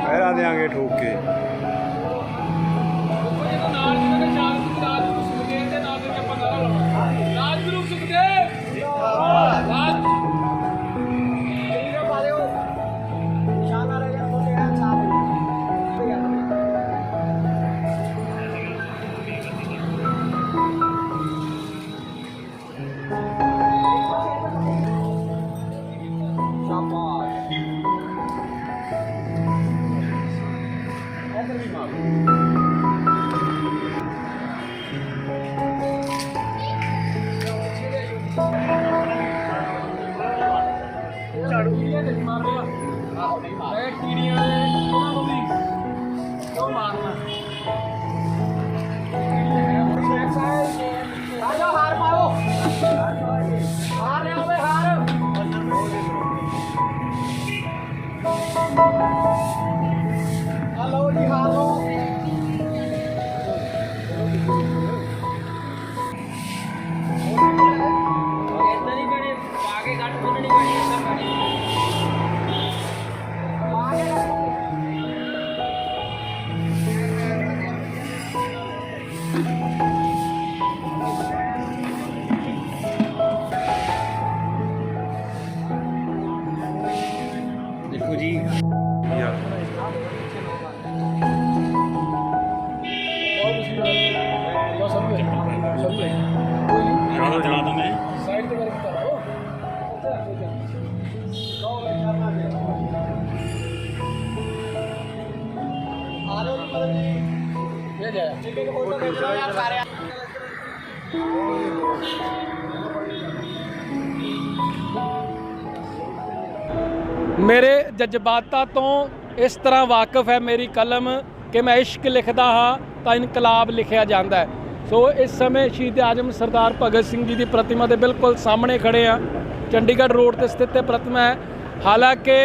पहरा देंगे ठोक के। देखो जी चला दो मैं मेरे जज्बातां तो इस तरह वाकफ है मेरी कलम कि मैं इश्क लिखदा हाँ तो इनकलाब लिखिया जाता है। सो इस समय शहीद आजम सरदार भगत सिंह जी की प्रतिमा के बिल्कुल सामने खड़े हाँ। चंडीगढ़ रोड पर स्थित प्रतिमा है। हालांकि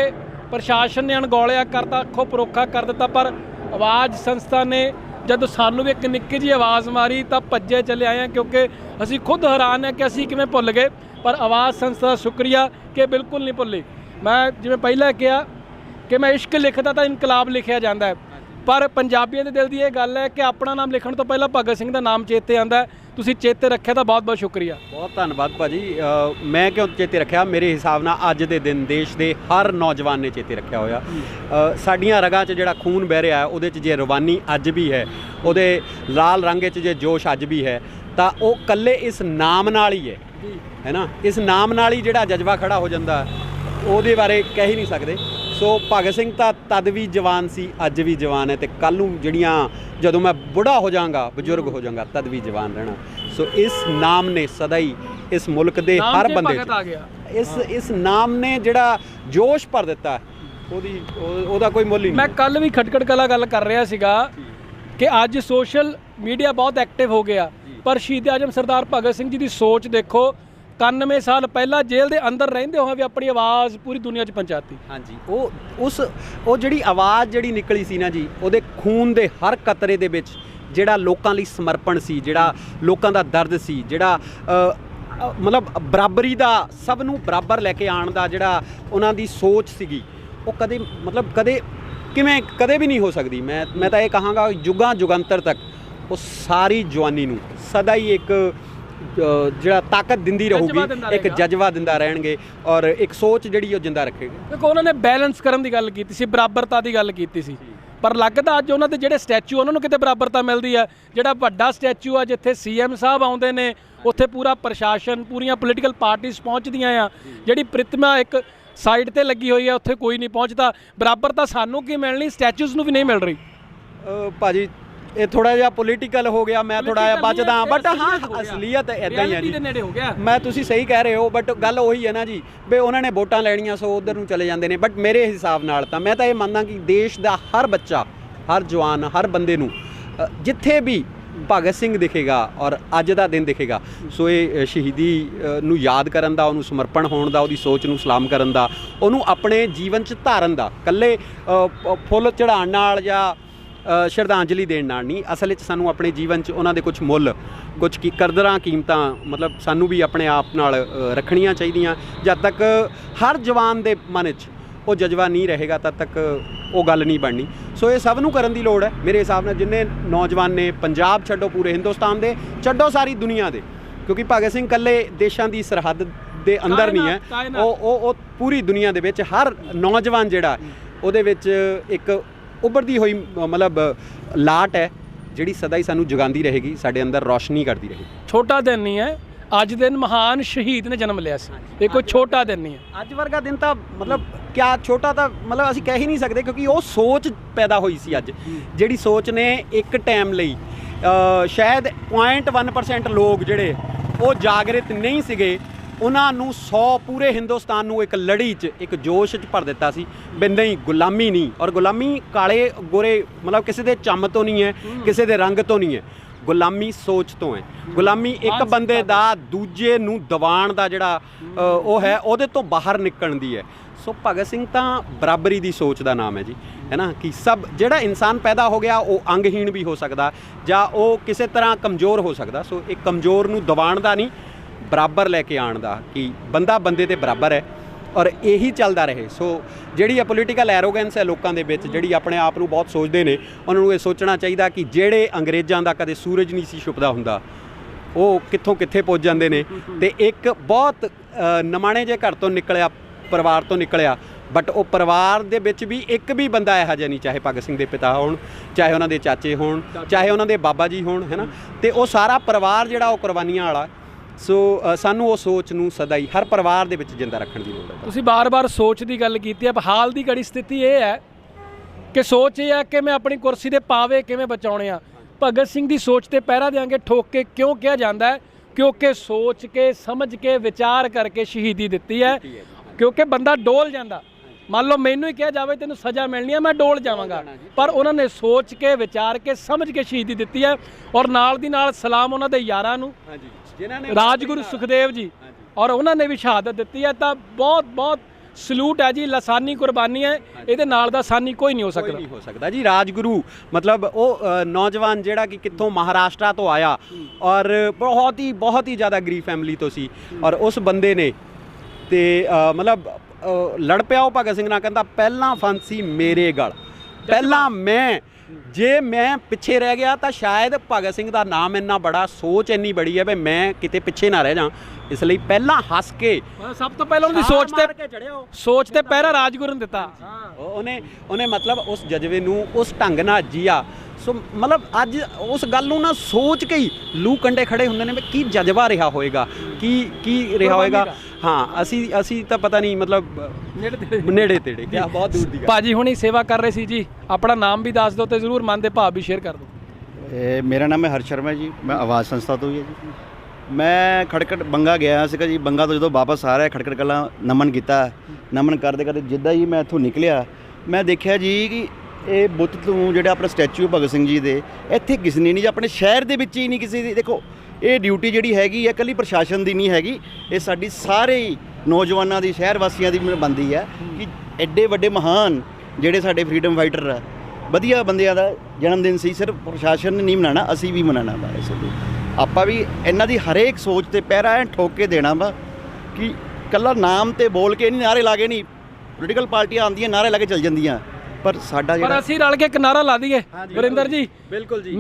प्रशासन ने अणगौलिया करता, अखों परोखा कर दिता, पर आवाज़ संस्था ने जब सानू भी एक निक्की जी आवाज़ मारी तो भज्जे चले आए हैं, क्योंकि असी खुद हैरान हैं कि असी किवें भुल गए। पर आवाज़ संस्था का शुक्रिया कि बिल्कुल नहीं भुली। मैं जिवें पहले कहा कि मैं इश्क लिखदा तो इनकलाब लिखिया जाता है, पर पंजाबियों के दिल की यह गल है कि अपना नाम लिखण तो पहला भगत सिंह का नाम चेते आंदा है। तुसीं चेते रखिया तो बहुत बहुत शुक्रिया। बहुत धन्नवाद भाजी। मैं क्यों चेते रखिया, मेरे हिसाब नाल अज दे दिन देश के हर नौजवान ने चेते रखिया होया। साडियां रगां 'च जिहड़ा खून बह रहा है उहदे 'च जे रवानी अज भी है, उहदे लाल रंग 'च जे जोश अज भी है, तो वह कल्ले इस नाम नाल ही है ना। इस नाम नाल ही जिहड़ा जज्बा खड़ा हो जाता ਉਹਦੇ बारे कह ही नहीं सकते। सो भगत सिंह तो तद भी जवान सी, अज भी जवान है, तो कल नूं जिहड़ियां जदों मैं बुढ़ा हो जाऊँगा, बजुर्ग हो जाऊँगा, तद भी जवान रहना। सो इस नाम ने सदा ही इस मुल्क के हर बंदे इस नाम ने जिहड़ा जोश भर दिता ਉਹਦਾ कोई मुल ही नहीं। मैं कल भी खटखड़ कला गल कर रहा सीगा कि अज सोशल मीडिया बहुत एक्टिव हो गया, पर शहीद आजम सरदार भगत सिंह जी की सोच देखो। 91 साल पहला जेल के अंदर रहिंदे होए भी अपनी आवाज़ पूरी दुनिया 'च पहुँचाती। हाँ जी, वो जिहड़ी आवाज़ जिहड़ी निकली सी ना जी, ਉਹਦੇ खून के हर कतरे ਦੇ ਵਿੱਚ ਜਿਹੜਾ ਲੋਕਾਂ ਲਈ ਸਮਰਪਣ ਸੀ, ਜਿਹੜਾ ਲੋਕਾਂ ਦਾ ਦਰਦ ਸੀ, ਜਿਹੜਾ मतलब ਬਰਾਬਰੀ ਦਾ ਸਭ ਨੂੰ ਬਰਾਬਰ ਲੈ ਕੇ ਆਉਣ ਦਾ ਜਿਹੜਾ ਉਹਨਾਂ ਦੀ ਸੋਚ ਸੀਗੀ, ਉਹ ਕਦੇ मतलब ਕਦੇ ਵੀ ਨਹੀਂ ਹੋ ਸਕਦੀ। मैं ਤਾਂ ਇਹ ਕਹਾਂਗਾ ਯੁੱਗਾਂ ਯੁਗੰਤਰ ਤੱਕ ਉਹ ਸਾਰੀ ਜਵਾਨੀ ਨੂੰ ਸਦਾ ਹੀ ਇੱਕ ਜਿਹੜਾ ਤਾਕਤ ਦਿੰਦੀ ਜਜ਼ਬਾ ਰਹੂਗੀ, ਦਿੰਦਾ ਇੱਕ ਰਹੇਗਾ। ਜਜ਼ਬਾ ਦਿੰਦਾ ਰਹਿਣਗੇ ਔਰ ਇੱਕ ਸੋਚ ਜਿਹੜੀ ਉਹ ਜਿੰਦਾ ਰੱਖੇਗੀ। ਦੇਖੋ ਉਹਨਾਂ ਨੇ ਬੈਲੈਂਸ ਕਰਨ ਦੀ ਗੱਲ ਕੀਤੀ ਸੀ, ਬਰਾਬਰਤਾ ਦੀ ਗੱਲ ਕੀਤੀ ਸੀ, ਪਰ ਲੱਗਦਾ ਅੱਜ ਉਹਨਾਂ ਦੇ ਜਿਹੜੇ ਸਟੈਚੂ ਉਹਨਾਂ ਨੂੰ ਕਿਤੇ ਬਰਾਬਰਤਾ ਮਿਲਦੀ ਹੈ। ਜਿਹੜਾ ਵੱਡਾ ਸਟੈਚੂ ਆ ਜਿੱਥੇ ਸੀਐਮ ਸਾਹਿਬ ਆਉਂਦੇ ਨੇ ਉੱਥੇ ਪੂਰਾ ਪ੍ਰਸ਼ਾਸਨ, ਪੂਰੀਆਂ ਪੋਲੀਟੀਕਲ ਪਾਰਟੀਆਂ ਪਹੁੰਚਦੀਆਂ ਆ। ਜਿਹੜੀ ਪ੍ਰਤਿਮਾ ਇੱਕ ਸਾਈਡ ਤੇ ਲੱਗੀ ਹੋਈ ਹੈ ਉੱਥੇ ਕੋਈ ਨਹੀਂ ਪਹੁੰਚਦਾ। ਬਰਾਬਰਤਾ ਸਾਨੂੰ ਕੀ ਮਿਲਣੀ, ਸਟੈਚੂਸ ਨੂੰ ਵੀ ਨਹੀਂ ਮਿਲ ਰਹੀ। ਭਾਜੀ ਇਹ ਥੋੜਾ ਜਿਹਾ ਪੋਲੀਟੀਕਲ ਹੋ ਗਿਆ, ਮੈਂ ਥੋੜਾ ਜਿਹਾ Political ਬਚਦਾ, ਨਹੀਂ ਹੈ, ਬਟ ਹਾਂ ਅਸਲੀਅਤ ਹੋ ਗਿਆ। ਅਸਲੀਅਤ ਇਦਾਂ ਹੀ ਹੈ Reality ਜੀ। ਦੇ ਨੇੜੇ ਹੋ ਗਿਆ। ਮੈਂ ਤੁਸੀਂ ਸਹੀ ਕਹਿ ਰਹੇ ਹੋ, ਬਟ ਗੱਲ ਉਹੀ ਹੈ ਨਾ ਜੀ ਵੀ ਉਹਨਾਂ ਨੇ ਵੋਟਾਂ ਲੈਣੀਆਂ ਸੋ ਉਧਰ ਨੂੰ ਚਲੇ ਜਾਂਦੇ ਨੇ। ਬਟ ਮੇਰੇ ਹਿਸਾਬ ਨਾਲ ਤਾਂ ਮੈਂ ਤਾਂ ਇਹ ਮੰਨਦਾ ਕਿ ਦੇਸ਼ ਦਾ ਹਰ ਬੱਚਾ, ਹਰ ਜਵਾਨ, ਹਰ ਬੰਦੇ ਨੂੰ ਜਿੱਥੇ ਵੀ ਭਗਤ ਸਿੰਘ ਦਿਖੇਗਾ ਔਰ ਅੱਜ ਦਾ ਦਿਨ ਦਿਖੇਗਾ ਸੋ ਇਹ ਸ਼ਹੀਦੀ ਨੂੰ ਯਾਦ ਕਰਨ ਦਾ, ਉਹਨੂੰ ਸਮਰਪਣ ਹੋਣ ਦਾ, ਉਹਦੀ ਸੋਚ ਨੂੰ ਸਲਾਮ ਕਰਨ ਦਾ, ਉਹਨੂੰ ਆਪਣੇ ਜੀਵਨ 'ਚ ਧਾਰਨ ਦਾ, ਇਕੱਲੇ ਫੁੱਲ ਚੜ੍ਹਾਉਣ ਨਾਲ ਜਾਂ ਸ਼ਰਧਾਂਜਲੀ ਦੇਣ ਨਾਲ ਨਹੀਂ। ਅਸਲ ਵਿੱਚ ਸਾਨੂੰ ਆਪਣੇ ਜੀਵਨ 'ਚ ਉਹਨਾਂ ਦੇ ਕੁਝ ਮੁੱਲ, ਕੁਝ ਕੀ ਕਦਰਾਂ ਕੀਮਤਾਂ ਮਤਲਬ ਸਾਨੂੰ ਵੀ ਆਪਣੇ ਆਪ ਨਾਲ ਰੱਖਣੀਆਂ ਚਾਹੀਦੀਆਂ। ਜਦ ਤੱਕ ਹਰ ਜਵਾਨ ਦੇ ਮਨ 'ਚ ਉਹ ਜਜ਼ਬਾ ਨਹੀਂ ਰਹੇਗਾ ਤਦ ਤੱਕ ਉਹ ਗੱਲ ਨਹੀਂ ਬਣਨੀ। ਸੋ ਇਹ ਸਭ ਨੂੰ ਕਰਨ ਦੀ ਲੋੜ ਹੈ ਮੇਰੇ ਹਿਸਾਬ ਨਾਲ। ਜਿੰਨੇ ਨੌਜਵਾਨ ਨੇ, ਪੰਜਾਬ ਛੱਡੋ, ਪੂਰੇ ਹਿੰਦੁਸਤਾਨ ਦੇ ਛੱਡੋ, ਸਾਰੀ ਦੁਨੀਆ ਦੇ, ਕਿਉਂਕਿ ਭਗਤ ਸਿੰਘ ਇਕੱਲੇ ਦੇਸ਼ਾਂ ਦੀ ਸਰਹੱਦ ਦੇ ਅੰਦਰ ਨਹੀਂ ਹੈ, ਉਹ ਪੂਰੀ ਦੁਨੀਆ ਦੇ ਵਿੱਚ ਹਰ ਨੌਜਵਾਨ ਜਿਹੜਾ ਉਹਦੇ ਵਿੱਚ ਇੱਕ ਉੱਭਰਦੀ ਹੋਈ ਮਤਲਬ ਲਾਟ ਹੈ ਜਿਹੜੀ ਸਦਾ ਹੀ ਸਾਨੂੰ ਜਗਾਉਂਦੀ ਰਹੇਗੀ, ਸਾਡੇ ਅੰਦਰ ਰੌਸ਼ਨੀ ਕਰਦੀ ਰਹੇਗੀ। ਛੋਟਾ ਦਿਨ ਨਹੀਂ ਹੈ ਅੱਜ ਦਿਨ, ਮਹਾਨ ਸ਼ਹੀਦ ਨੇ ਜਨਮ ਲਿਆ ਸੀ। ਇਹ ਕੋਈ ਛੋਟਾ ਦਿਨ ਨਹੀਂ ਹੈ। ਅੱਜ ਵਰਗਾ ਦਿਨ ਤਾਂ ਮਤਲਬ ਕਿਆ ਛੋਟਾ ਤਾਂ ਮਤਲਬ ਅਸੀਂ ਕਹਿ ਹੀ ਨਹੀਂ ਸਕਦੇ, ਕਿਉਂਕਿ ਉਹ ਸੋਚ ਪੈਦਾ ਹੋਈ ਸੀ ਅੱਜ, ਜਿਹੜੀ ਸੋਚ ਨੇ ਇੱਕ ਟਾਈਮ ਲਈ ਸ਼ਾਇਦ 0.1% ਲੋਕ ਜਿਹੜੇ ਉਹ ਜਾਗਰਿਤ ਨਹੀਂ ਸੀਗੇ, ਉਹਨਾਂ ਨੂੰ 100 ਪੂਰੇ ਹਿੰਦੁਸਤਾਨ ਨੂੰ ਇੱਕ ਲੜੀ 'ਚ, ਇੱਕ ਜੋਸ਼ 'ਚ ਭਰ ਦਿੱਤਾ ਸੀ ਵੀ ਨਹੀਂ, ਗੁਲਾਮੀ ਨਹੀਂ। ਔਰ ਗੁਲਾਮੀ ਕਾਲੇ ਗੋਰੇ ਮਤਲਬ ਕਿਸੇ ਦੇ ਚੰਮ ਤੋਂ ਨਹੀਂ ਹੈ, ਕਿਸੇ ਦੇ ਰੰਗ ਤੋਂ ਨਹੀਂ ਹੈ, ਗੁਲਾਮੀ ਸੋਚ ਤੋਂ ਹੈ। ਗੁਲਾਮੀ ਇੱਕ ਬੰਦੇ ਦਾ ਦੂਜੇ ਨੂੰ ਦਬਾਉਣ ਦਾ ਜਿਹੜਾ ਉਹ ਹੈ, ਉਹਦੇ ਤੋਂ ਬਾਹਰ ਨਿਕਲਣ ਦੀ ਹੈ। ਸੋ ਭਗਤ ਸਿੰਘ ਤਾਂ ਬਰਾਬਰੀ ਦੀ ਸੋਚ ਦਾ ਨਾਮ ਹੈ ਜੀ, ਹੈ ਨਾ, ਕਿ ਸਭ ਜਿਹੜਾ ਇਨਸਾਨ ਪੈਦਾ ਹੋ ਗਿਆ ਉਹ ਅੰਗਹੀਣ ਵੀ ਹੋ ਸਕਦਾ ਜਾਂ ਉਹ ਕਿਸੇ ਤਰ੍ਹਾਂ ਕਮਜ਼ੋਰ ਹੋ ਸਕਦਾ। ਸੋ ਇੱਕ ਕਮਜ਼ੋਰ ਨੂੰ ਦਬਾਉਣ ਦਾ ਨਹੀਂ, ਬਰਾਬਰ ਲੈ ਕੇ ਆਉਣ ਦਾ, ਕਿ ਬੰਦਾ ਬੰਦੇ ਦੇ ਬਰਾਬਰ ਹੈ ਔਰ ਇਹੀ ਚੱਲਦਾ ਰਹੇ। ਸੋ ਜਿਹੜੀ ਆ ਪੋਲੀਟੀਕਲ ਐਰੋਗੈਂਸ ਹੈ ਲੋਕਾਂ ਦੇ ਵਿੱਚ, ਜਿਹੜੀ ਆਪਣੇ ਆਪ ਨੂੰ ਬਹੁਤ ਸੋਚਦੇ ਨੇ, ਉਹਨਾਂ ਨੂੰ ਇਹ ਸੋਚਣਾ ਚਾਹੀਦਾ ਕਿ ਜਿਹੜੇ ਅੰਗਰੇਜ਼ਾਂ ਦਾ ਕਦੇ ਸੂਰਜ ਨਹੀਂ ਸੀ ਛੁਪਦਾ ਹੁੰਦਾ, ਉਹ ਕਿੱਥੋਂ ਕਿੱਥੇ ਪਹੁੰਚ ਜਾਂਦੇ ਨੇ। ਤੇ ਇੱਕ ਬਹੁਤ ਨਿਮਾਣੇ ਜਿਹੇ ਘਰ ਤੋਂ ਨਿਕਲਿਆ, ਪਰਿਵਾਰ ਤੋਂ ਨਿਕਲਿਆ, ਬਟ ਉਹ ਪਰਿਵਾਰ ਦੇ ਵਿੱਚ ਵੀ ਇੱਕ ਵੀ ਬੰਦਾ ਇਹੋ ਜਿਹਾ ਨਹੀਂ, ਚਾਹੇ ਭਗਤ ਸਿੰਘ ਦੇ ਪਿਤਾ ਹੋਣ, ਚਾਹੇ ਉਹਨਾਂ ਦੇ ਚਾਚੇ ਹੋਣ, ਚਾਹੇ ਉਹਨਾਂ ਦੇ ਬਾਬਾ ਜੀ ਹੋਣ, ਹੈ ਨਾ, ਤੇ ਉਹ ਸਾਰਾ ਪਰਿਵਾਰ ਜਿਹੜਾ ਉਹ ਕੁਰਬਾਨੀਆਂ ਵਾਲਾ। ਸੋ ਸਾਨੂੰ ਉਹ ਸੋਚ ਨੂੰ ਸਦਾ ਹੀ ਹਰ ਪਰਿਵਾਰ ਦੇ ਵਿੱਚ ਜਿੰਦਾ ਰੱਖਣ ਦੀ ਲੋੜ ਹੈ। ਤੁਸੀਂ ਬਾਰ-ਬਾਰ ਸੋਚ ਦੀ ਗੱਲ ਕੀਤੀ ਹੈ। ਹਾਲ ਦੀ ਘੜੀ ਸਥਿਤੀ ਇਹ ਹੈ ਕਿ ਸੋਚ ਇਹ ਹੈ ਕਿ ਮੈਂ ਆਪਣੀ ਕੁਰਸੀ ਦੇ ਪਾਵੇ ਕਿਵੇਂ ਬਚਾਉਣੇ ਆ। ਭਗਤ ਸਿੰਘ ਦੀ ਸੋਚ ਤੇ ਪਹਿਰਾ ਦੇਾਂਗੇ ਠੋਕ ਕੇ ਕਿਉਂ ਕਿਹਾ ਜਾਂਦਾ ਹੈ? ਕਿਉਂਕਿ ਸੋਚ ਕੇ, ਸਮਝ ਕੇ, ਵਿਚਾਰ ਕਰਕੇ ਸ਼ਹੀਦੀ ਦਿੱਤੀ ਹੈ। ਕਿਉਂਕਿ ਬੰਦਾ ਡੋਲ ਜਾਂਦਾ, ਮੰਨ ਲਓ ਮੈਨੂੰ ਹੀ ਕਿਹਾ ਜਾਵੇ ਤੈਨੂੰ ਸਜ਼ਾ ਮਿਲਣੀ ਹੈ, ਮੈਂ ਡੋਲ ਜਾਵਾਂਗਾ, ਪਰ ਉਹਨਾਂ ਨੇ ਸੋਚ ਕੇ, ਵਿਚਾਰ ਕੇ, ਸਮਝ ਕੇ ਸ਼ਹੀਦੀ ਦਿੱਤੀ ਹੈ। ਔਰ ਨਾਲ ਦੀ ਨਾਲ ਸਲਾਮ ਉਹਨਾਂ ਦੇ ਯਾਰਾਂ ਨੂੰ, ਜਿਨ੍ਹਾਂ ਨੇ ਰਾਜਗੁਰੂ ਸੁਖਦੇਵ ਜੀ, ਔਰ ਉਹਨਾਂ ਨੇ ਵੀ ਸ਼ਹਾਦਤ ਦਿੱਤੀ ਹੈ। ਤਾਂ ਬਹੁਤ ਬਹੁਤ ਸਲੂਟ ਹੈ ਜੀ, ਲਾਸਾਨੀ ਕੁਰਬਾਨੀ ਹੈ, ਇਹਦੇ ਨਾਲ ਦਾ ਸਾਨੀ ਕੋਈ ਨਹੀਂ ਹੋ ਸਕਦਾ। ਨਹੀਂ ਹੋ ਸਕਦਾ ਜੀ। ਰਾਜਗੁਰੂ ਮਤਲਬ ਉਹ ਨੌਜਵਾਨ ਜਿਹੜਾ ਕਿ ਕਿੱਥੋਂ ਮਹਾਰਾਸ਼ਟਰ ਤੋਂ ਆਇਆ ਔਰ ਬਹੁਤ ਹੀ ਜ਼ਿਆਦਾ ਗਰੀਬ ਫੈਮਿਲੀ ਤੋਂ ਸੀ, ਔਰ ਉਸ ਬੰਦੇ ਨੇ ਤੇ ਮਤਲਬ ਲੜ ਪਿਆ ਉਹ ਭਗਤ ਸਿੰਘ ਨਾਲ, ਕਹਿੰਦਾ ਪਹਿਲਾਂ ਫਾਂਸੀ ਮੇਰੇ ਗਲ, ਪਹਿਲਾਂ ਜੇ ਮੈਂ ਪਿੱਛੇ ਰਹਿ ਗਿਆ ਤਾਂ ਸ਼ਾਇਦ ਭਗਤ ਸਿੰਘ ਦਾ ਨਾਮ ਇੰਨਾ ਬੜਾ, ਸੋਚ ਇੰਨੀ ਬੜੀ ਹੈ ਵੀ ਮੈਂ ਕਿਤੇ ਪਿੱਛੇ ਨਾ ਰਹਿ ਜਾ, ਇਸ ਲਈ ਪਹਿਲਾਂ ਹੱਸ ਕੇ, ਸਭ ਤੋਂ ਪਹਿਲਾਂ ਉਹਦੀ ਸੋਚ ਤੇ ਪਹਿਰਾ ਰਾਜਗੁਰੂ ਨੇ ਦਿੱਤਾ। ਉਹਨੇ ਮਤਲਬ ਉਸ ਜਜ਼ਬੇ ਨੂੰ ਉਸ ਢੰਗ ਨਾਲ ਜੀਆ। ਸੋ ਮਤਲਬ ਅੱਜ ਉਸ ਗੱਲ ਨੂੰ ਨਾ ਸੋਚ ਕੇ ਹੀ ਲੂ ਕੰਡੇ ਖੜੇ ਹੁੰਦੇ ਨੇ ਵੀ ਕੀ ਜਜ਼ਬਾ ਰਿਹਾ ਹੋਏਗਾ, ਕੀ ਰਿਹਾ ਹੋਏਗਾ। ਹਾਂ, ਅਸੀਂ ਤਾਂ ਪਤਾ ਨਹੀਂ, ਮਤਲਬ ਨੇੜੇ ਤੇੜੇ ਕਿਆ ਬਹੁਤ ਦੂਰ ਦੀ ਗੱਲ। ਭਾਜੀ ਹੁਣੀ ਸੇਵਾ ਕਰ ਰਹੇ ਸੀ ਜੀ, ਆਪਣਾ ਨਾਮ ਵੀ ਦੱਸ ਦਿਓ ਤੇ ਜ਼ਰੂਰ ਮਨ ਦੇ ਭਾਵ ਵੀ ਸ਼ੇਅਰ ਕਰ ਦਿਓ। ਮੇਰਾ ਨਾਮ ਹੈ ਹਰਸ਼ ਸ਼ਰਮਾ ਜੀ, ਮੈਂ ਆਵਾਜ਼ ਸੰਸਥਾ ਤੋਂ ਹੀ ਹੈ ਜੀ। ਮੈਂ ਖਟਕੜ ਬੰਗਾ ਗਿਆ ਸੀਗਾ ਜੀ। ਬੰਗਾ ਤੋਂ ਜਦੋਂ ਵਾਪਸ ਆ ਰਿਹਾ, ਖਟਕੜ ਕਲਾਂ ਨਮਨ ਕੀਤਾ। ਨਮਨ ਕਰਦੇ ਕਰਦੇ ਜਿੱਦਾਂ ਹੀ ਮੈਂ ਇੱਥੋਂ ਨਿਕਲਿਆ, ਮੈਂ ਦੇਖਿਆ ਜੀ ਕਿ ਇਹ ਬੁੱਤ ਤੋਂ ਜਿਹੜਾ ਆਪਣਾ ਸਟੈਚੂ ਭਗਤ ਸਿੰਘ ਜੀ ਦੇ, ਇੱਥੇ ਕਿਸੇ ਨੇ ਨਹੀਂ, ਆਪਣੇ ਸ਼ਹਿਰ ਦੇ ਵਿੱਚ ਹੀ ਨਹੀਂ ਕਿਸੇ ਦੀ। ਦੇਖੋ ਇਹ ਡਿਊਟੀ ਜਿਹੜੀ ਹੈਗੀ ਹੈ ਇਕੱਲੀ ਪ੍ਰਸ਼ਾਸਨ ਦੀ ਨਹੀਂ ਹੈਗੀ, ਇਹ ਸਾਡੀ ਸਾਰੇ ਨੌਜਵਾਨਾਂ ਦੀ, ਸ਼ਹਿਰ ਵਾਸੀਆਂ ਦੀ ਬਣਦੀ ਹੈ ਕਿ ਐਡੇ ਵੱਡੇ ਮਹਾਨ ਜਿਹੜੇ ਸਾਡੇ ਫਰੀਡਮ ਫਾਈਟਰ ਆ, ਵਧੀਆ ਬੰਦਿਆਂ ਦਾ ਜਨਮ ਦਿਨ ਸੀ। ਸਿਰਫ ਪ੍ਰਸ਼ਾਸਨ ਨੇ ਨਹੀਂ ਮਨਾਉਣਾ, ਅਸੀਂ ਵੀ ਮਨਾਉਣਾ ਵਾ। ਇਸ ਲਈ ਆਪਾਂ ਵੀ ਇਹਨਾਂ ਦੀ ਹਰੇਕ ਸੋਚ ਤੇ ਪਹਿਰਾ ਐ ਠੋਕ ਕੇ ਦੇਣਾ ਵਾ ਕਿ ਇਕੱਲਾ ਨਾਮ ਤੇ ਬੋਲ ਕੇ ਨਹੀਂ, ਨਾਅਰੇ ਲਾ ਕੇ ਨਹੀਂ। ਪੋਲੀਟੀਕਲ ਪਾਰਟੀਆਂ ਆਉਂਦੀਆਂ ਨਾਅਰੇ ਲਾ ਕੇ ਚੱਲ ਜਾਂਦੀਆਂ, ਪਰ ਸਾਡਾ ਪਰ ਜਿਹੜਾ ਅਸੀਂ ਰਲ ਕੇ ਇੱਕ ਨਾਰਾ ਲਾ ਦਈਏ ਵਰਿੰਦਰ ਜੀ। ਬਿਲਕੁਲ ਜੀ।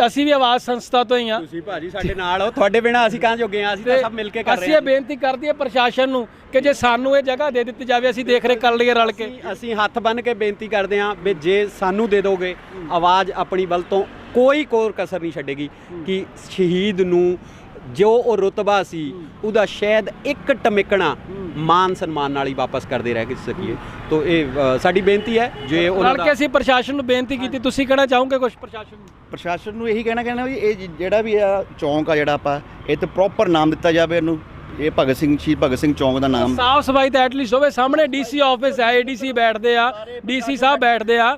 ਅਸੀਂ ਵੀ ਆਵਾਜ਼ ਸੰਸਥਾ ਤੋਂ ਹੀ ਆ, ਤੁਸੀਂ ਭਾਜੀ ਸਾਡੇ ਨਾਲ ਹੋ, ਤੁਹਾਡੇ ਬਿਨਾ ਅਸੀਂ ਕਾਂ ਜੋਗੇ ਆ, ਅਸੀਂ ਤਾਂ ਸਭ ਮਿਲ ਕੇ ਕਰ ਰਹੇ ਅਸੀਂ ਇਹ ਬੇਨਤੀ ਕਰਦੀ ਹੈ ਪ੍ਰਸ਼ਾਸਨ ਨੂੰ ਕਿ ਜੇ ਸਾਨੂੰ ਇਹ ਜਗ੍ਹਾ ਦੇ ਦਿੱਤੀ ਜਾਵੇ ਅਸੀਂ ਦੇਖ ਰੇਖ ਕਰ ਲਈਏ ਰਲ ਕੇ। ਅਸੀਂ ਹੱਥ ਬੰਨ੍ਹ ਕੇ ਬੇਨਤੀ ਕਰਦੇ ਹਾਂ ਵੀ ਜੇ ਸਾਨੂੰ ਦੇ ਦੋਗੇ ਆਵਾਜ਼ ਆਪਣੀ ਵੱਲ ਤੋਂ ਕੋਈ ਕੋਰ ਕਸਰ ਨਹੀਂ ਛੱਡੇਗੀ ਕਿ ਸ਼ਹੀਦ ਨੂੰ ਜੋ ਉਹ ਰੁਤਬਾ ਸੀ ਉਹਦਾ ਸ਼ਾਇਦ ਇੱਕ ਟਮਿਕਣਾ ਮਾਨ ਸਨਮਾਨ ਨਾਲ ਹੀ ਵਾਪਸ ਕਰਦੇ ਰਹਿ ਸਕੀਏ। ਤੋ ਇਹ ਸਾਡੀ ਬੇਨਤੀ ਹੈ ਜੇ ਉਹਨਾਂ ਰਲ ਕੇ ਅਸੀਂ ਪ੍ਰਸ਼ਾਸਨ ਨੂੰ ਬੇਨਤੀ ਕੀਤੀ। ਤੁਸੀਂ ਕਹਿਣਾ ਚਾਹੋਗੇ ਕੁਝ ਪ੍ਰਸ਼ਾਸਨ ਨੂੰ? ਇਹੀ ਕਹਿਣਾ ਵੀ ਇਹ ਜਿਹੜਾ ਵੀ ਆ ਚੌਂਕ ਆ ਜਿਹੜਾ ਆਪਾਂ ਇਹ ਤੇ ਪ੍ਰੋਪਰ ਨਾਮ ਦਿੱਤਾ ਜਾਵੇ ਇਹਨੂੰ। ਇਹ ਭਗਤ ਸਿੰਘ ਸ਼ਹੀਦ ਭਗਤ ਸਿੰਘ ਚੌਂਕ ਦਾ ਨਾਮ ਸਾਫ ਸਫਾਈ ਤਾਂ ਐਟਲੀਸਟ ਹੋਵੇ। ਸਾਹਮਣੇ ਡੀਸੀ ਆਫਿਸ ਹੈ, ਏਡੀਸੀ ਬੈਠਦੇ ਆ, ਡੀਸੀ ਸਾਹਿਬ ਬੈਠਦੇ ਆ,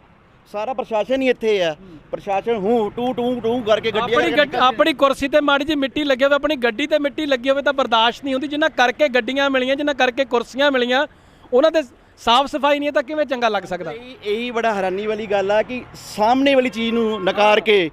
ਸਾਰਾ ਪ੍ਰਸ਼ਾਸਨ ਹੀ ਇੱਥੇ ਆ। ਪ੍ਰਸ਼ਾਸਨ ਟੂ ਕਰਕੇ ਆਪਣੀ ਕੁਰਸੀ ਤੇ ਮਾੜੀ ਜੀ ਮਿੱਟੀ ਲੱਗੀ ਹੋਵੇ, ਆਪਣੀ ਗੱਡੀ ਤੇ ਮਿੱਟੀ ਲੱਗੀ ਹੋਵੇ ਤਾਂ ਬਰਦਾਸ਼ਤ ਨਹੀਂ ਹੁੰਦੀ। ਜਿਨ੍ਹਾਂ ਕਰਕੇ ਗੱਡੀਆਂ ਮਿਲੀਆਂ, ਜਿਨ੍ਹਾਂ ਕਰਕੇ ਕੁਰਸੀਆਂ ਮਿਲੀਆਂ, ਉਹਨਾਂ ਦੇ ਸਾਫ ਸਫਾਈ ਨਹੀਂ ਹੈ ਤਾਂ ਕਿਵੇਂ ਚੰਗਾ ਲੱਗ ਸਕਦਾ? ਇਹੀ ਬੜਾ ਹੈਰਾਨੀ ਵਾਲੀ ਗੱਲ ਆ ਕਿ ਸਾਹਮਣੇ ਵਾਲੀ ਚੀਜ਼ ਨੂੰ ਨਕਾਰ ਕੇ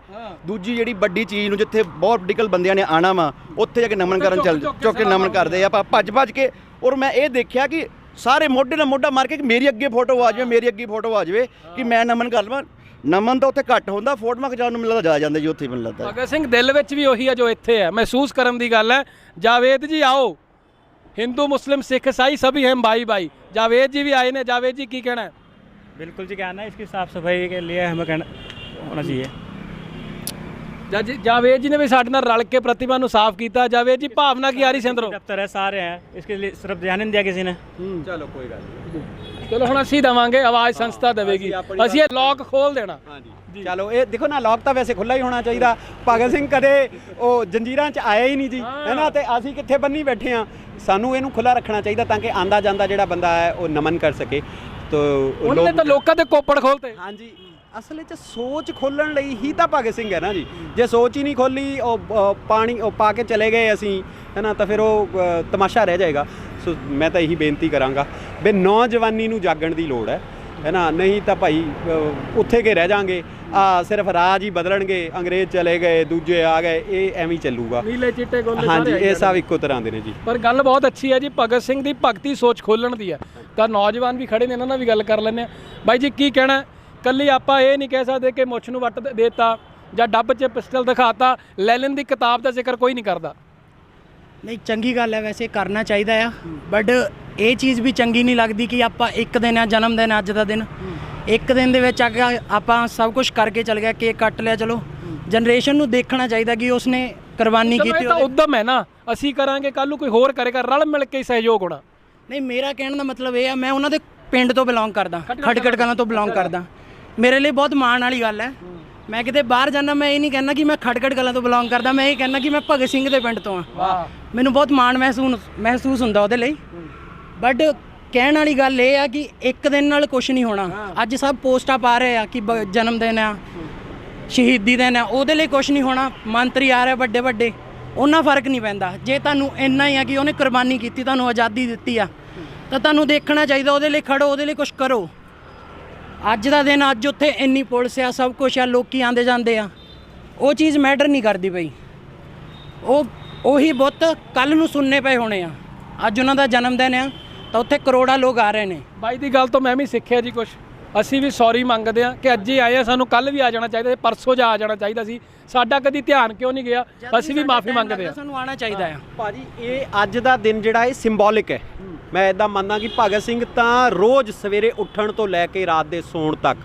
ਦੂਜੀ ਜਿਹੜੀ ਵੱਡੀ ਚੀਜ਼ ਨੂੰ ਜਿੱਥੇ ਬਹੁਤ ਪੋਲੀਟੀਕਲ ਬੰਦਿਆਂ ਨੇ ਆਣਾ ਵਾ ਉੱਥੇ ਜਾ ਕੇ ਨਮਨ ਕਰਨ ਚੁੱਕ ਕੇ ਨਮਨ ਕਰਦੇ ਆ ਆਪਾਂ ਭੱਜ ਕੇ। ਔਰ ਮੈਂ ਇਹ ਦੇਖਿਆ ਕਿ ਸਾਰੇ ਮੋਢੇ ਨਾਲ ਮੋਢਾ ਮਾਰ ਕੇ ਕਿ ਮੇਰੀ ਅੱਗੇ ਫੋਟੋ ਆ ਜਾਵੇ, ਮੇਰੀ ਅੱਗੇ ਫੋਟੋ ਆ ਜਾਵੇ ਕਿ ਮੈਂ ਨਮਨ ਕਰ ਲਵਾਂ। ਨਮਨ ਤਾਂ ਉੱਥੇ ਘੱਟ ਹੁੰਦਾ, ਫੋਟੋਆਂ ਖਿਚਾਉਣ ਨੂੰ ਮਿਲਦਾ ਜਾ ਜਾਂਦੇ ਜੀ ਉੱਥੇ ਮੈਨੂੰ ਲੱਗਦਾ। ਭਗਤ ਸਿੰਘ ਦਿਲ ਵਿੱਚ ਵੀ ਉਹੀ ਹੈ ਜੋ ਇੱਥੇ ਹੈ, ਮਹਿਸੂਸ ਕਰਨ ਦੀ ਗੱਲ ਹੈ। ਜਾਵੇਦ ਜੀ आओ, हिंदू मुस्लिम सिख ईसाई सभी हैं भाई भाई। जावेद जी भी आए ने, जावेद जी की कहना है? बिल्कुल जी, कहना है इसकी साफ सफाई के लिए हमें कहना होना चाहिए। जावेद जी ने भी साढ़े नाल रल के प्रतिमा ਨੂੰ ਸਾਫ਼ ਕੀਤਾ। ਜਾਵੇਦ ਜੀ ਭਾਵਨਾ ਕੀ ਆ ਰਹੀ ਸਿੰਦਰੋਂ? दफ्तर है सारे हैं, इसके लिए सिर्फ ध्यान नहीं दिया किसी ने। ਚਲੋ ਕੋਈ ਗੱਲ ਨਹੀਂ। ਚਲੋ ਹੁਣ ਅਸੀਂ ਦੇਵਾਂਗੇ, ਆਵਾਜ਼ ਸੰਸਥਾ ਦੇਵੇਗੀ, ਅਸੀਂ ਇਹ ਲੌਕ ਖੋਲ ਦੇਣਾ। ਹਾਂਜੀ ਚਲੋ ਇਹ ਦੇਖੋ ਨਾ, ਲੌਕ ਤਾਂ ਵੈਸੇ ਖੁੱਲਾ ਹੀ ਹੋਣਾ ਚਾਹੀਦਾ। ਭਗਤ ਸਿੰਘ ਕਦੇ ਉਹ ਜੰਜੀਰਾਂ 'ਚ ਆਇਆ ਹੀ ਨਹੀਂ ਜੀ, ਹੈ ਨਾ, ਤੇ ਅਸੀਂ ਕਿੱਥੇ ਬੰਨੀ ਬੈਠੇ ਆ। ਸਾਨੂੰ ਇਹਨੂੰ ਖੁੱਲਾ ਰੱਖਣਾ ਚਾਹੀਦਾ ਤਾਂ ਕਿ ਆਂਦਾ ਜਾਂਦਾ ਜਿਹੜਾ ਬੰਦਾ ਹੈ ਉਹ ਨਮਨ ਕਰ ਸਕੇ। ਉਹਨੇ ਤਾਂ ਲੋਕਾਂ ਦੇ ਕੋਪੜ ਖੋਲਤੇ। ਹਾਂਜੀ, ਅਸਲ ਵਿੱਚ ਸੋਚ ਖੋਲਣ ਲਈ ਹੀ ਤਾਂ ਭਗਤ ਸਿੰਘ ਹੈ ਨਾ ਜੀ। ਜੇ ਸੋਚ ਹੀ ਨਹੀਂ ਖੋਲੀ, ਉਹ ਪਾਣੀ ਉਹ ਪਾ ਕੇ ਚਲੇ ਗਏ ਅਸੀਂ, ਹੈ ਨਾ, ਤਾਂ ਫਿਰ ਉਹ ਤਮਾਸ਼ਾ ਰਹਿ ਜਾਏਗਾ। ਸੋ ਮੈਂ ਤਾਂ ਇਹੀ ਬੇਨਤੀ ਕਰਾਂਗਾ ਵੀ ਨੌਜਵਾਨੀ ਨੂੰ ਜਾਗਣ ਦੀ ਲੋੜ ਹੈ ਨਾ, ਨਹੀਂ ਤਾਂ ਭਾਈ ਉੱਥੇ ਕੇ ਰਹਿ ਜਾਾਂਗੇ। ਸਿਰਫ ਰਾਜ ਹੀ ਬਦਲਣਗੇ, ਅੰਗਰੇਜ਼ ਚਲੇ ਗਏ, ਦੂਜੇ ਆ ਗਏ, ਇਹ ਐਵੇਂ ਹੀ ਚੱਲੂਗਾ। ਨੀਲੇ ਚਿੱਟੇ ਗੋਲੇ ਹਾਂਜੀ, ਇਹ ਸਭ ਇੱਕੋ ਤਰ੍ਹਾਂ ਦੇ ਨੇ ਜੀ। ਪਰ ਗੱਲ ਬਹੁਤ ਅੱਛੀ ਹੈ ਜੀ, ਭਗਤ ਸਿੰਘ ਦੀ ਭਗਤੀ ਸੋਚ ਖੋਲਣ ਦੀ ਹੈ। ਤਾਂ ਨੌਜਵਾਨ ਵੀ ਖੜੇ ਨੇ, ਇਹਨਾਂ ਨਾਲ ਵੀ ਗੱਲ ਕਰ ਲੈਂਦੇ ਆ। ਬਾਈ ਜੀ ਕੀ ਕਹਿਣਾ? ਕੱਲੀ ਆਪਾਂ ਇਹ ਨਹੀਂ ਕਹਿ ਸਕਦੇ ਕਿ ਮੁੱਛ ਨੂੰ ਵੱਟ ਦੇਤਾ ਜਾਂ ਡੱਬ 'ਚ ਪਿਸਟਲ ਦਿਖਾਤਾ। ਲੈਲਿਨ ਦੀ ਕਿਤਾਬ ਦਾ ਜ਼ਿਕਰ ਕੋਈ ਨਹੀਂ ਕਰਦਾ। ਨਹੀਂ, ਚੰਗੀ ਗੱਲ ਹੈ, ਵੈਸੇ ਕਰਨਾ ਚਾਹੀਦਾ ਆ, ਬਟ ਇਹ ਚੀਜ਼ ਵੀ ਚੰਗੀ ਨਹੀਂ ਲੱਗਦੀ ਕਿ ਆਪਾਂ ਇੱਕ ਦਿਨ ਆ, ਜਨਮ ਦਿਨ ਅੱਜ ਦਾ ਦਿਨ, ਇੱਕ ਦਿਨ ਦੇ ਵਿੱਚ ਆਪਾਂ ਸਭ ਕੁਝ ਕਰਕੇ ਚਲ ਗਿਆ, ਕੇਕ ਕੱਟ ਲਿਆ। ਚਲੋ ਜਨਰੇਸ਼ਨ ਨੂੰ ਦੇਖਣਾ ਚਾਹੀਦਾ ਕਿ ਉਸਨੇ ਕੁਰਬਾਨੀ ਕੀਤੀ। ਤਾਂ ਉਦਮ ਹੈ ਨਾ, ਅਸੀਂ ਕਰਾਂਗੇ, ਕੱਲ ਨੂੰ ਕੋਈ ਹੋਰ ਕਰੇਗਾ, ਰਲ ਮਿਲ ਕੇ ਸਹਿਯੋਗ ਹੋਣਾ। ਨਹੀਂ, ਮੇਰਾ ਕਹਿਣ ਦਾ ਮਤਲਬ ਇਹ ਆ, ਮੈਂ ਉਹਨਾਂ ਦੇ ਪਿੰਡ ਤੋਂ ਬਿਲੋਂਗ ਕਰਦਾ, ਖਟਕੜ ਕਲਾਂ ਤੋਂ ਬਿਲੋਂਗ ਕਰਦਾ। ਮੇਰੇ ਲਈ ਬਹੁਤ ਮਾਣ ਵਾਲੀ ਗੱਲ ਹੈ। ਮੈਂ ਕਿਤੇ ਬਾਹਰ ਜਾਂਦਾ, ਮੈਂ ਇਹ ਨਹੀਂ ਕਹਿੰਦਾ ਕਿ ਮੈਂ ਖਟਕੜ ਕਲਾਂ ਤੋਂ ਬਿਲੋਂਗ ਕਰਦਾ, ਮੈਂ ਇਹ ਕਹਿੰਦਾ ਕਿ ਮੈਂ ਭਗਤ ਸਿੰਘ ਦੇ ਪਿੰਡ ਤੋਂ ਆ। ਮੈਨੂੰ ਬਹੁਤ ਮਾਣ ਮਹਿਸੂਸ ਹੁੰਦਾ ਉਹਦੇ ਲਈ। ਬਟ ਕਹਿਣ ਵਾਲੀ ਗੱਲ ਇਹ ਆ ਕਿ ਇੱਕ ਦਿਨ ਨਾਲ ਕੁਝ ਨਹੀਂ ਹੋਣਾ। ਅੱਜ ਸਭ ਪੋਸਟਾਂ ਪਾ ਰਹੇ ਆ ਕਿ ਜਨਮ ਦਿਨ ਆ, ਸ਼ਹੀਦੀ ਦਿਨ ਆ, ਉਹਦੇ ਲਈ ਕੁਝ ਨਹੀਂ ਹੋਣਾ। ਮੰਤਰੀ ਆ ਰਹੇ ਵੱਡੇ ਵੱਡੇ, ਉਹਨਾਂ ਫਰਕ ਨਹੀਂ ਪੈਂਦਾ। ਜੇ ਤੁਹਾਨੂੰ ਇੰਨਾ ਹੀ ਆ ਕਿ ਉਹਨੇ ਕੁਰਬਾਨੀ ਕੀਤੀ, ਤੁਹਾਨੂੰ ਆਜ਼ਾਦੀ ਦਿੱਤੀ ਆ, ਤਾਂ ਤੁਹਾਨੂੰ ਦੇਖਣਾ ਚਾਹੀਦਾ, ਉਹਦੇ ਲਈ ਖੜੋ, ਉਹਦੇ ਲਈ ਕੁਝ ਕਰੋ। ਅੱਜ ਦਾ ਦਿਨ, ਅੱਜ ਉੱਥੇ ਇੰਨੀ ਪੁਲਿਸ ਆ, ਸਭ ਕੁਝ ਆ, ਲੋਕੀ ਆਉਂਦੇ ਜਾਂਦੇ ਆ, ਉਹ ਚੀਜ਼ ਮੈਟਰ ਨਹੀਂ ਕਰਦੀ ਪਈ। ਉਹੀ ਬੁੱਤ ਕੱਲ ਨੂੰ ਸੁਣਨੇ ਪਏ ਹੋਣੇ ਆ। ਅੱਜ ਉਹਨਾਂ ਦਾ ਜਨਮ ਦਿਨ ਆ ਤਾਂ ਉੱਥੇ ਕਰੋੜਾਂ ਲੋਕ ਆ ਰਹੇ ਨੇ। ਬਾਈ ਦੀ ਗੱਲ ਤੋਂ ਮੈਂ ਵੀ ਸਿੱਖਿਆ ਜੀ ਕੁਝ। ਅਸੀਂ ਵੀ ਸੌਰੀ ਮੰਗਦੇ ਆ ਕਿ ਅੱਜ ਹੀ ਆਏ ਆ, ਸਾਨੂੰ ਕੱਲ ਵੀ ਆ ਜਾਣਾ ਚਾਹੀਦਾ ਸੀ, ਪਰਸੋਂ ਜਾ ਆ ਜਾਣਾ ਚਾਹੀਦਾ ਸੀ। ਸਾਡਾ ਕਦੀ ਧਿਆਨ ਕਿਉਂ ਨਹੀਂ ਗਿਆ? ਅਸੀਂ ਵੀ ਮਾਫੀ ਮੰਗਦੇ ਆ। ਸਾਨੂੰ ਆਉਣਾ ਚਾਹੀਦਾ ਆ ਭਾਜੀ। ਇਹ ਅੱਜ ਦਾ ਦਿਨ ਜਿਹੜਾ ਇਹ ਸਿੰਬੋਲਿਕ ਹੈ। ਮੈਂ ਇੱਦਾਂ ਮੰਨਦਾ ਕਿ ਭਗਤ ਸਿੰਘ ਤਾਂ ਰੋਜ਼ ਸਵੇਰੇ ਉੱਠਣ ਤੋਂ ਲੈ ਕੇ ਰਾਤ ਦੇ ਸੌਣ ਤੱਕ,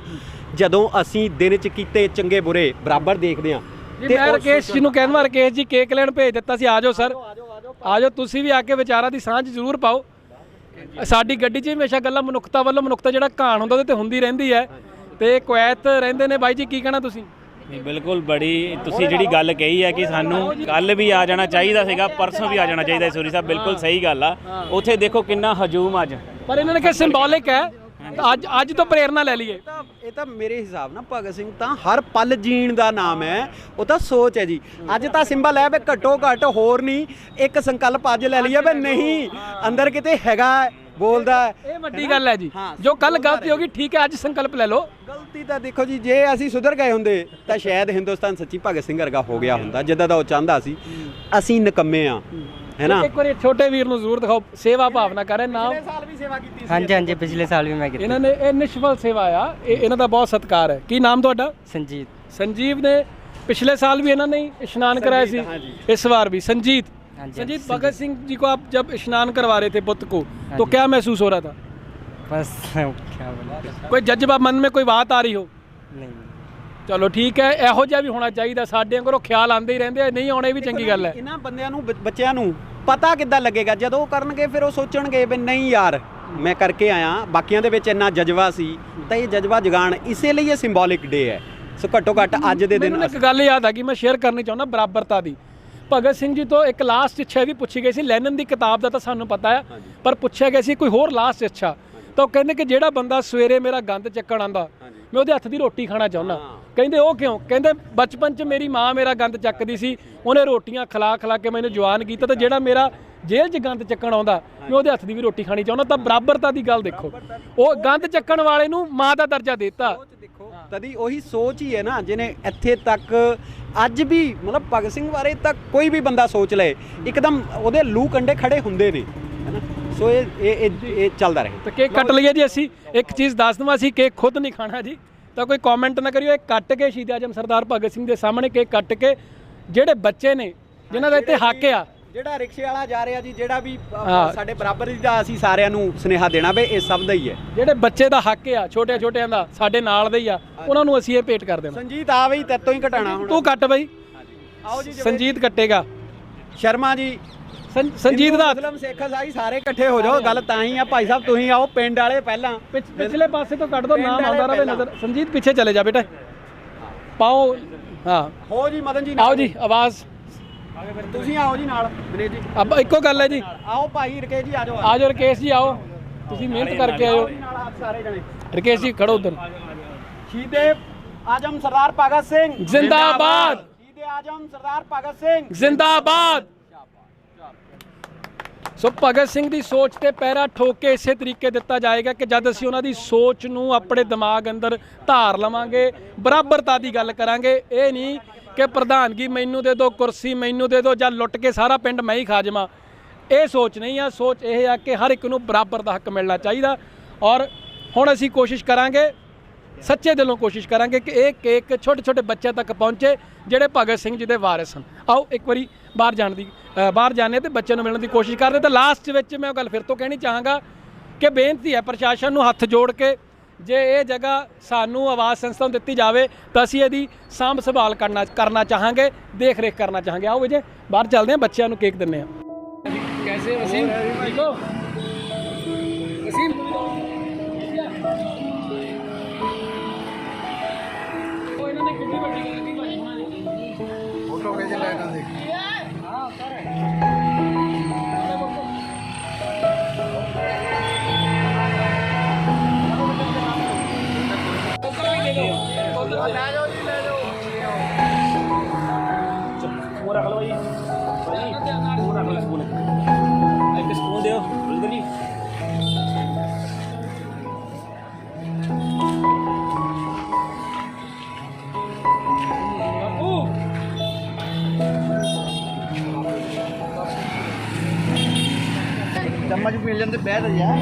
ਜਦੋਂ ਅਸੀਂ ਦਿਨ 'ਚ ਕੀਤੇ ਚੰਗੇ ਬੁਰੇ ਬਰਾਬਰ ਦੇਖਦੇ ਹਾਂ। ਜੀ ਮੈਂ ਰਕੇਸ਼ ਜੀ ਨੂੰ ਕਹਿੰਦਾ, ਰਕੇਸ਼ ਜੀ ਕੇਕ ਲੈਣ ਭੇਜ ਦਿੱਤਾ ਸੀ, ਆ ਜਾਓ ਸਰ, ਆ ਜਾਓ ਤੁਸੀਂ ਵੀ ਆ ਕੇ ਵਿਚਾਰਾਂ ਦੀ ਸਾਂਝ ਜ਼ਰੂਰ ਪਾਓ। ਸਾਡੀ ਗੱਡੀ 'ਚ ਹਮੇਸ਼ਾ ਗੱਲਾਂ ਮਨੁੱਖਤਾ ਵੱਲੋਂ, ਮਨੁੱਖਤਾ ਜਿਹੜਾ ਘਾਣ ਹੁੰਦਾ ਉਹਦੇ ਤੇ ਹੁੰਦੀ ਰਹਿੰਦੀ ਹੈ। ਤੇ ਕੁਵੈਤ ਰਹਿੰਦੇ ਨੇ ਬਾਈ ਜੀ, ਕੀ ਕਹਿਣਾ ਤੁਸੀਂ? ਬਿਲਕੁਲ, ਬੜੀ ਤੁਸੀਂ ਜਿਹੜੀ ਗੱਲ ਕਹੀ ਹੈ ਕਿ ਸਾਨੂੰ ਕੱਲ ਵੀ ਆ ਜਾਣਾ ਚਾਹੀਦਾ ਸੀਗਾ, ਪਰਸੋਂ ਵੀ ਆ ਜਾਣਾ ਚਾਹੀਦਾ ਸੋਰੀ ਸਾਹਿਬ, ਬਿਲਕੁਲ ਸਹੀ ਗੱਲ ਆ। ਉੱਥੇ ਦੇਖੋ ਕਿੰਨਾ ਹਜੂਮ ਅੱਜ। ਪਰ ਇਹਨਾਂ ਨੇ ਕਿਹਾ ਸਿੰਬੋਲਿਕ ਹੈ, ਅੱਜ ਤੋਂ ਪ੍ਰੇਰਨਾ ਲੈ ਲਈਏ। ਇਹ ਤਾਂ ਮੇਰੇ ਹਿਸਾਬ ਨਾਲ ਭਗਤ ਸਿੰਘ ਤਾਂ ਹਰ ਪਲ ਜੀਣ ਦਾ ਨਾਮ ਹੈ, ਉਹ ਤਾਂ ਸੋਚ ਹੈ ਜੀ। ਅੱਜ ਤਾਂ ਸਿੰਬਲ ਹੈ ਵੀ ਘੱਟੋ ਘੱਟ ਹੋਰ ਨਹੀਂ ਇੱਕ ਸੰਕਲਪ ਅੱਜ ਲੈ ਲਈਏ ਵੀ ਨਹੀਂ, ਅੰਦਰ ਕਿਤੇ ਹੈਗਾ, ਬੋਲਦਾ। ਇਹ ਵੱਡੀ ਗੱਲ ਹੈ ਜੀ। ਜੋ ਕੱਲ ਗਲਤੀ ਹੋ ਗਈ, ਠੀਕ ਹੈ, ਅੱਜ ਸੰਕਲਪ ਲੈ ਲਓ। ਗਲਤੀ ਤਾਂ ਦੇਖੋ ਜੀ, ਜੇ ਅਸੀਂ ਸੁਧਰ ਗਏ ਹੁੰਦੇ ਤਾਂ ਸ਼ਾਇਦ ਹਿੰਦੁਸਤਾਨ ਸੱਚੀ ਭਗਤ ਸਿੰਘ ਵਰਗਾ ਹੋ ਗਿਆ ਹੁੰਦਾ, ਜਿੱਦਾਂ ਦਾ ਉਹ ਚਾਹੁੰਦਾ ਸੀ। ਅਸੀਂ ਨਿਕੰਮੇ ਆ, ਹੈ ਨਾ। ਇੱਕ ਵਾਰੀ ਛੋਟੇ ਵੀਰ ਨੂੰ ਜ਼ਰੂਰ ਦਿਖਾਓ, ਸੇਵਾ ਭਾਵਨਾ ਕਰ ਰਹੇ ਨਾਮ। ਸਾਲ ਵੀ ਸੇਵਾ ਕੀਤੀ ਹਾਂਜੀ ਹਾਂਜੀ ਪਿਛਲੇ ਸਾਲ ਵੀ ਮੈਂ ਕੀਤੀ। ਇਹਨਾਂ ਨੇ ਇਹ ਨਿਸ਼ਫਲ ਸੇਵਾ ਆ, ਇਹਨਾਂ ਦਾ ਬਹੁਤ ਸਤਿਕਾਰ ਹੈ। ਕੀ ਨਾਮ ਤੁਹਾਡਾ? संजीत। संजीव ने पिछले साल भी इन्होंने ही स्नान कराया सी, हाँ जी। इस बार भी संजीत। हाँ जी, संजीत, हाँ, भगत सिंह जी को आप जब स्नान करवा रहे थे बुद्ध को, तो क्या महसूस हो रहा था? बस क्या बोला, कोई जज्बा मन में, कोई बात आ रही हो? नहीं ਚਲੋ ਠੀਕ ਹੈ, ਇਹੋ ਜਿਹਾ ਵੀ ਹੋਣਾ ਚਾਹੀਦਾ। ਸਾਡੇ ਕੋਲੋਂ ਖਿਆਲ ਆਉਂਦੇ ਹੀ ਰਹਿੰਦੇ ਆ, ਨਹੀਂ ਆਉਣੇ ਵੀ ਚੰਗੀ ਗੱਲ ਹੈ। ਇਹਨਾਂ ਬੰਦਿਆਂ ਨੂੰ ਬੱਚਿਆਂ ਨੂੰ ਪਤਾ ਕਿੱਦਾਂ ਲੱਗੇਗਾ ਜਦੋਂ ਉਹ ਕਰਨਗੇ, ਫਿਰ ਉਹ ਸੋਚਣਗੇ ਵੀ ਨਹੀਂ ਯਾਰ ਮੈਂ ਕਰਕੇ ਆਇਆ। ਬਾਕੀਆਂ ਦੇ ਵਿੱਚ ਇੰਨਾ ਜਜ਼ਬਾ ਸੀ ਤਾਂ ਇਹ ਜਜ਼ਬਾ ਜਗਾਉਣ, ਇਸੇ ਲਈ ਇਹ ਸਿੰਬੋਲਿਕ ਡੇ ਹੈ। ਸੋ ਘੱਟੋ ਘੱਟ ਅੱਜ ਦੇ ਦਿਨ ਮੈਨੂੰ ਇੱਕ ਗੱਲ ਯਾਦ ਆ ਗਈ, ਮੈਂ ਸ਼ੇਅਰ ਕਰਨੀ ਚਾਹੁੰਦਾ ਬਰਾਬਰਤਾ ਦੀ। ਭਗਤ ਸਿੰਘ ਜੀ ਤੋਂ ਇੱਕ ਲਾਸਟ ਇੱਛਾ ਵੀ ਪੁੱਛੀ ਗਈ ਸੀ। ਲੈਨਨ ਦੀ ਕਿਤਾਬ ਦਾ ਤਾਂ ਸਾਨੂੰ ਪਤਾ ਹੈ, ਪਰ ਪੁੱਛਿਆ ਗਿਆ ਸੀ ਕੋਈ ਹੋਰ ਲਾਸਟ ਇੱਛਾ, ਤਾਂ ਉਹ ਕਹਿੰਦੇ ਕਿ ਜਿਹੜਾ ਬੰਦਾ ਸਵੇਰੇ ਮੇਰਾ ਗੰਦ ਚੱਕਣ ਆਂਦਾ, ਮੈਂ ਉਹਦੇ ਹੱਥ ਦੀ ਰੋਟੀ ਖਾਣਾ ਚਾਹੁੰਦਾ। ਕਹਿੰਦੇ ਉਹ ਕਿਉਂ? ਕਹਿੰਦੇ ਬਚਪਨ 'ਚ ਮੇਰੀ ਮਾਂ ਮੇਰਾ ਗੰਦ ਚੱਕਦੀ ਸੀ, ਉਹਨੇ ਰੋਟੀਆਂ ਖਿਲਾ ਖਿਲਾ ਕੇ ਮੈਨੂੰ ਜਵਾਨ ਕੀਤਾ, ਤੇ ਜਿਹੜਾ ਮੇਰਾ ਜੇਲ੍ਹ 'ਚ ਗੰਦ ਚੱਕਣ ਆਉਂਦਾ, ਮੈਂ ਉਹਦੇ ਹੱਥ ਦੀ ਵੀ ਰੋਟੀ ਖਾਣੀ ਚਾਹੁੰਦਾ। ਤਾਂ ਬਰਾਬਰਤਾ ਦੀ ਗੱਲ ਦੇਖੋ, ਉਹ ਗੰਦ ਚੱਕਣ ਵਾਲੇ ਨੂੰ ਮਾਂ ਦਾ ਦਰਜਾ ਦਿੱਤਾ। ਤਦੀ ਉਹੀ ਸੋਚ ਹੀ ਹੈ ਨਾ ਜਿਹਨੇ ਇੱਥੇ ਤੱਕ ਅੱਜ ਵੀ ਮਤਲਬ ਭਗਤ ਸਿੰਘ ਬਾਰੇ ਤਾਂ ਕੋਈ ਵੀ ਬੰਦਾ ਸੋਚ ਲਏ ਇੱਕਦਮ ਉਹਦੇ ਲੂ ਕੰਡੇ ਖੜੇ ਹੁੰਦੇ ਨੇ, ਹੈ ਨਾ। ਸੋ ਇਹ ਚੱਲਦਾ ਰਹੇ। ਤਾਂ ਕੇਕ ਕੱਟ ਲਈਏ ਜੀ। ਅਸੀਂ ਇੱਕ ਚੀਜ਼ ਦੱਸ ਦਵਾਂ, ਅਸੀਂ ਕੇਕ ਖੁਦ ਨਹੀਂ ਖਾਣਾ ਜੀ, ਤਾਂ ਕੋਈ ਕਮੈਂਟ ਨਾ ਕਰਿਓ। ਇਹ ਕੱਟ ਕੇ ਸ਼ਹੀਦ ਆਜਮ ਸਰਦਾਰ ਭਗਤ ਸਿੰਘ ਦੇ ਸਾਹਮਣੇ ਕੇਕ ਕੱਟ ਕੇ, ਜਿਹੜੇ ਬੱਚੇ ਨੇ ਜਿਨ੍ਹਾਂ ਦਾ ਇੱਥੇ ਹੱਕ ਆ, ਜਿਹੜਾ ਰਿਕਸ਼ੇ ਵਾਲਾ ਜਾ ਰਿਹਾ ਜੀ, ਜਿਹੜਾ ਵੀ ਸਾਡੇ ਬਰਾਬਰ ਦਾ, ਅਸੀਂ ਸਾਰਿਆਂ ਨੂੰ ਸੁਨੇਹਾ ਦੇਣਾ ਵੀ ਇਹ ਸਭ ਦਾ ਹੀ ਹੈ। ਜਿਹੜੇ ਬੱਚੇ ਦਾ ਹੱਕ ਆ, ਛੋਟੇ ਛੋਟਿਆਂ ਦਾ, ਸਾਡੇ ਨਾਲ ਦੇ ਹੀ ਆ, ਉਹਨਾਂ ਨੂੰ ਅਸੀਂ ਇਹ ਭੇਟ ਕਰ ਦੇਣਾ। ਸੰਜੀਤ ਆ ਬਈ, ਤੇਤੋਂ ਹੀ ਘਟਾਣਾ ਹੁਣ। ਤੂੰ ਕੱਟ ਬਈ। ਆਓ ਜੀ ਸੰਜੀਤ ਕੱਟੇਗਾ। ਸ਼ਰਮਾ ਜੀ, ਸੰਜੀਤ ਦਾ ਮੁਸਲਮ ਸਿੱਖ ਇਸਾਈ ਸਾਰੇ ਇਕੱਠੇ ਹੋ ਜਾਓ। ਗੱਲ ਤਾਂ ਹੀ ਆ ਭਾਈ ਸਾਹਿਬ, ਤੁਸੀਂ ਆਓ ਪਿੰਡ ਵਾਲੇ ਪਹਿਲਾਂ। ਪਿਛਲੇ ਪਾਸੇ ਤੋਂ ਕੱਟ ਦੋ, ਨਾਮ ਆਉਂਦਾ ਰਹੇ ਨਜ਼ਰ। ਸੰਜੀਤ ਪਿੱਛੇ ਚਲੇ ਜਾ ਬੇਟਾ, ਪਾਓ। ਹਾਂ ਹੋ ਜੀ ਮਦਨ ਜੀ, ਆਓ ਜੀ, ਆਵਾਜ਼। ਤੁਸੀਂ ਆਓ ਜੀ ਨਾਲ ਦਿਨੇਸ਼ ਜੀ। ਅਬ ਇੱਕੋ ਗੱਲ ਹੈ ਜੀ। ਆਓ ਭਾਈ ਰਕੇਸ਼ ਜੀ, ਆ ਜਾਓ। ਆ ਜਾਓ ਰਕੇਸ਼ ਜੀ, ਆਓ, ਤੁਸੀਂ ਮਿਹਨਤ ਕਰਕੇ ਆਇਓ। ਨਾਲ ਆਪ ਸਾਰੇ ਜਣੇ। ਰਕੇਸ਼ ਜੀ ਖੜੋ ਉਧਰ। ਸ਼ਹੀਦੇ ਆਜਮ ਸਰਦਾਰ ਭਗਤ ਸਿੰਘ ਜ਼ਿੰਦਾਬਾਦ। ਸ਼ਹੀਦੇ ਆਜਮ ਸਰਦਾਰ ਭਗਤ ਸਿੰਘ ਜ਼ਿੰਦਾਬਾਦ। ਸੋ ਭਗਤ ਸਿੰਘ ਦੀ ਸੋਚ ਤੇ ਪਹਿਰਾ ਠੋਕ ਕੇ ਇਸੇ ਤਰੀਕੇ ਦਿੱਤਾ ਜਾਏਗਾ ਕਿ ਜਦ ਅਸੀਂ ਉਹਨਾਂ ਦੀ ਸੋਚ ਨੂੰ ਆਪਣੇ ਦਿਮਾਗ ਅੰਦਰ ਧਾਰ ਲਵਾਂਗੇ, ਬਰਾਬਰਤਾ ਦੀ ਗੱਲ ਕਰਾਂਗੇ। ਇਹ ਨਹੀਂ ਕਿ ਪ੍ਰਧਾਨਗੀ ਮੈਨੂੰ ਦੇ ਦਿਓ, ਕੁਰਸੀ ਮੈਨੂੰ ਦੇ ਦਿਓ, ਜਾਂ ਲੁੱਟ ਕੇ ਸਾਰਾ ਪਿੰਡ ਮੈਂ ਹੀ ਖਾ ਜਾਵਾਂ। ਇਹ ਸੋਚ ਨਹੀਂ ਆ। ਸੋਚ ਇਹ ਆ ਕਿ ਹਰ ਇੱਕ ਨੂੰ ਬਰਾਬਰ ਦਾ ਹੱਕ ਮਿਲਣਾ ਚਾਹੀਦਾ। ਔਰ ਹੁਣ ਅਸੀਂ ਕੋਸ਼ਿਸ਼ ਕਰਾਂਗੇ, ਸੱਚੇ ਦਿਲੋਂ ਕੋਸ਼ਿਸ਼ ਕਰਾਂਗੇ ਕਿ ਇਹ ਕੇਕ ਛੋਟੇ ਛੋਟੇ ਬੱਚਿਆਂ ਤੱਕ ਪਹੁੰਚੇ ਜਿਹੜੇ ਭਗਤ ਸਿੰਘ ਜੀ ਦੇ ਵਾਰਿਸ ਹਨ। ਆਓ ਇੱਕ ਵਾਰੀ ਬਾਹਰ ਜਾਣੇ ਤੇ ਬੱਚਿਆਂ ਨੂੰ ਮਿਲਣ ਦੀ ਕੋਸ਼ਿਸ਼ ਕਰਦੇ। ਤਾਂ ਲਾਸਟ ਵਿੱਚ ਮੈਂ ਉਹ ਗੱਲ ਫਿਰ ਤੋਂ ਕਹਿਣੀ ਚਾਹਾਂਗਾ ਕਿ ਬੇਨਤੀ ਹੈ ਪ੍ਰਸ਼ਾਸਨ ਨੂੰ ਹੱਥ ਜੋੜ ਕੇ, ਜੇ ਇਹ ਜਗ੍ਹਾ ਸਾਨੂੰ ਆਵਾਜ਼ ਸੰਸਥਾ ਨੂੰ ਦਿੱਤੀ ਜਾਵੇ ਤਾਂ ਅਸੀਂ ਇਹਦੀ ਸਾਂਭ ਸੰਭਾਲ ਕਰਨਾ ਚਾਹਾਂਗੇ, ਦੇਖ ਰੇਖ ਕਰਨਾ ਚਾਹਾਂਗੇ। ਆਓ ਵਿਜੇ ਬਾਹਰ ਚੱਲਦੇ ਹਾਂ, ਬੱਚਿਆਂ ਨੂੰ ਕੇਕ ਦਿੰਦੇ ਹਾਂ। कैसे वसीम? ठीक हो वसीम? ਉਹ ਇਹਨਾਂ ਨੇ ਕਿੰਨੀ ਵੱਡੀ ਗੱਲ ਕੀਤੀ ਭਾਈ ਉਹਨਾਂ ਨੇ। ਫੋਟੋ ਖਿੱਚ ਲੈ ਇਹਨਾਂ ਦੀ। ਹਾਂ ਸਰ। ਲੈ ਜਾਓ ਜੀ, ਲੈ ਜਾਓ। ਉਹ ਰੱਖ ਲਓ ਜੀ। ਉਹ ਰੱਖ ਲਓ ਸਪੂਨ। ਇੱਕ ਸਪੂਨ ਦਿਓ ਬਲਦਰ ਜੀ। चम्मच मिल जाते बैठ यार।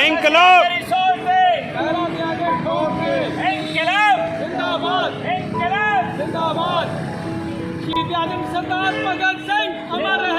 इंकलाब इंकलाब जिंदाबाद। इंकलाब आजम सरदार भगत सिंह अमर